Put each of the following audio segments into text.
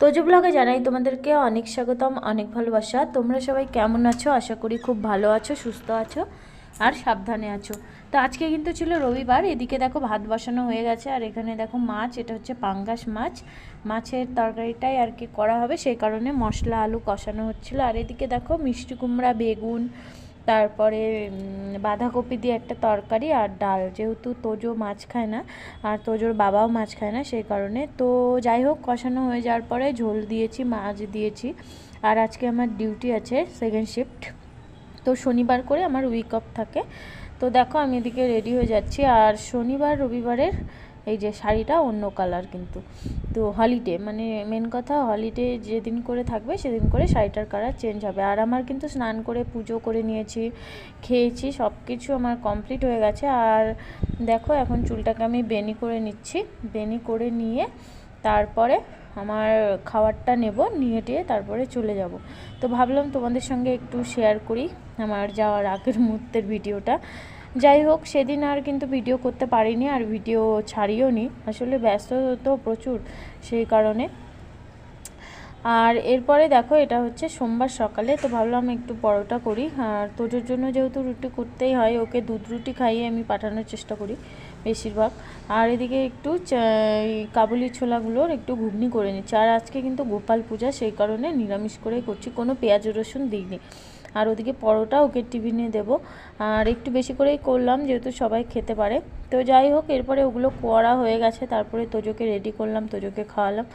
তোজো ব্লগে জানাই তোমাদেরকে অনেক স্বাগতম, অনেক ভালোবাসা। তোমরা সবাই কেমন আছো? আশা করি খুব ভালো আছো, সুস্থ আছো আর সাবধানে আছো। তো আজকে কিন্তু ছিল রবিবার। এদিকে দেখো ভাত বসানো হয়ে গেছে, আর এখানে দেখো মাছ, এটা হচ্ছে পাঙ্গাস মাছ। মাছের তরকারিটাই আর কি করা হবে, সেই কারণে মশলা আলু কষানো হচ্ছিল। আর এদিকে দেখো মিষ্টি কুমড়া, বেগুন, তারপরে বাঁধাকপি দিয়ে একটা তরকারি আর ডাল। যেহেতু তোজো মাছ খায় না আর তোজোর বাবাও মাছ খায় না, সেই কারণে তো যাই হোক কষানো হয়ে যাওয়ার পরে ঝোল দিয়েছি, মাছ দিয়েছি। আর আজকে আমার ডিউটি আছে, সেকেন্ড শিফট। তো শনিবার করে আমার উইক অফ থাকে। তো দেখো আমি এদিকে রেডি হয়ে যাচ্ছি। আর শনিবার রবিবারের এই যে শাড়িটা অন্য কালার, কিন্তু তো হলিডে মানে মেন কথা, হলিডে যেদিন করে থাকবে সেদিন করে শাড়িটার কালার চেঞ্জ হবে। আর আমার কিন্তু স্নান করে পুজো করে নিয়েছি, খেয়েছি, সব কিছু আমার কমপ্লিট হয়ে গেছে। আর দেখো এখন চুলটাকে আমি বেনি করে নিচ্ছি। বেনি করে নিয়ে তারপরে আমার খাবারটা নেব, নিয়ে টিয়ে তারপরে চলে যাব। তো ভাবলাম তোমাদের সঙ্গে একটু শেয়ার করি আমার যাওয়ার আগের মুহূর্তের ভিডিওটা। যাই হোক সেদিন আর কিন্তু ভিডিও করতে পারিনি, আর ভিডিও ছাড়িও নি, আসলে ব্যস্ত তো প্রচুর, সেই কারণে। আর এরপরে দেখো এটা হচ্ছে সোমবার সকালে, তো ভাবলাম একটু পরোটা করি। আর তোজোর জন্য যেহেতু রুটি করতেই হয়, ওকে দুধ রুটি খাইয়ে আমি পাঠানোর চেষ্টা করি বেশিরভাগ। আর এদিকে একটু কাবুলি ছোলাগুলোর একটু ঘুগনি করে নিচ্ছি। আর আজকে কিন্তু গোপাল পূজা, সেই কারণে নিরামিষ করেই করছি, কোনো পেঁয়াজ রসুন দিইনি। আর ওদিকে পরোটা ওকে টিফিনে দেবো, আর একটু বেশি করেই করলাম যেহেতু সবাই খেতে পারে। তো যাই হোক এরপরে ওগুলো করা হয়ে গেছে, তারপরে তোজোকে রেডি করলাম, তোজোকে খাওয়ালাম,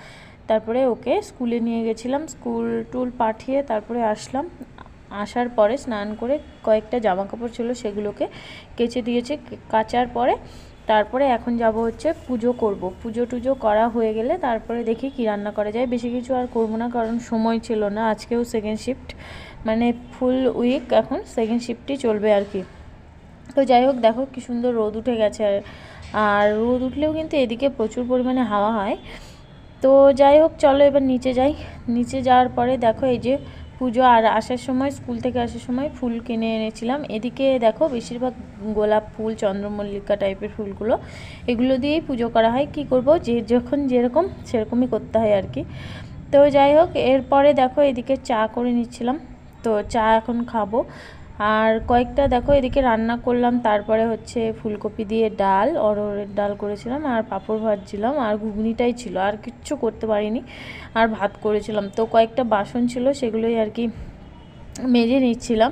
তারপরে ওকে স্কুলে নিয়ে গেছিলাম, স্কুল টুল পাঠিয়ে তারপরে আসলাম। আসার পরে স্নান করে কয়েকটা জামা কাপড় ছিল সেগুলোকে কেচে দিয়েছে, কাচার পরে তারপরে এখন যাব হচ্ছে পুজো করব। পুজো টুজো করা হয়ে গেলে তারপরে দেখি কি রান্না করা যায়। বেশি কিছু আর করবো না, কারণ সময় ছিল না। আজকেও সেকেন্ড শিফট, মানে ফুল উইক এখন সেকেন্ড শিফটই চলবে আর কি। তো যাই হোক দেখো কি সুন্দর রোদ উঠে গেছে। আর রোদ উঠলেও কিন্তু এদিকে প্রচুর পরিমাণে হাওয়া হয়। তো যাই হোক চলো এবার নিচে যাই। নিচে যাওয়ার পরে দেখো এই যে পুজো, আর আসার সময় স্কুল থেকে আসার সময় ফুল কিনে এনেছিলাম। এদিকে দেখো বেশিরভাগ গোলাপ ফুল, চন্দ্রমল্লিকা টাইপের ফুলগুলো, এগুলো দিয়েই পুজো করা হয়। কি করব, যে যখন যেরকম সেরকমই করতে হয় আর কি। তো যাই হোক এরপরে দেখো এদিকে চা করে নিচ্ছিলাম, তো চা এখন খাবো। আর কয়েকটা দেখো এদিকে রান্না করলাম, তারপরে হচ্ছে ফুলকপি দিয়ে ডাল, অরহরের ডাল করেছিলাম, আর পাঁপড় ভাজছিলাম, আর ঘুগনিটাই ছিল, আর কিচ্ছু করতে পারিনি। আর ভাত করেছিলাম, তো কয়েকটা বাসন ছিল সেগুলোই আর কি মেজে নিচ্ছিলাম।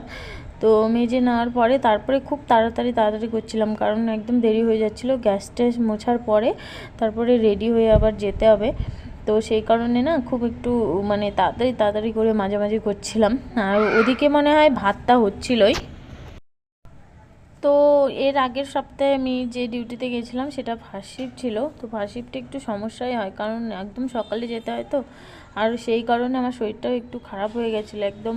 তো মেজে নেওয়ার পরে তারপরে খুব তাড়াতাড়ি করছিলাম, কারণ একদম দেরি হয়ে যাচ্ছিলো। গ্যাস ট্যাস মোছার পরে তারপরে রেডি হয়ে আবার যেতে হবে, তো সেই কারণে না খুব একটু মানে তাড়াতাড়ি করে মাঝামাঝি করছিলাম। আর ওদিকে মনে হয় ভাতটা হচ্ছিলোই। তো এর আগের সপ্তাহে আমি যে ডিউটিতে গেছিলাম সেটা ফার্স্ট শিফট ছিল। তো ফার্স্ট শিফটে একটু সমস্যাই হয়, কারণ একদম সকালে যেতে হয় তো। আর সেই কারণে আমার শরীরটাও একটু খারাপ হয়ে গেছিলো, একদম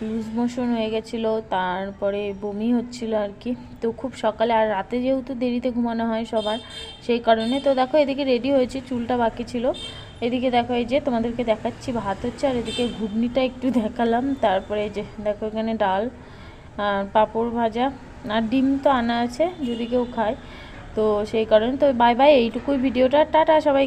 লুজ মোশন হয়ে গেছিলো, তারপরে বমি হচ্ছিল আর কি। তো খুব সকালে, আর রাতে যেহেতু দেরিতে ঘুমানো হয় সবার, সেই কারণে। তো দেখো এদিকে রেডি হয়েছে, চুলটা বাকি ছিল। এদিকে দেখো এই যে তোমাদেরকে দেখাচ্ছি ভাত হচ্ছে, আর এদিকে ঘুগনিটা একটু দেখালাম। তারপরে এই যে দেখো এখানে ডাল আর পাঁপড় ভাজা, আর ডিম তো আনা আছে যদি কেউ খায়। তো সেই কারণে তো বাই বাই, এইটুকুই ভিডিওটা, টাটা সবাই।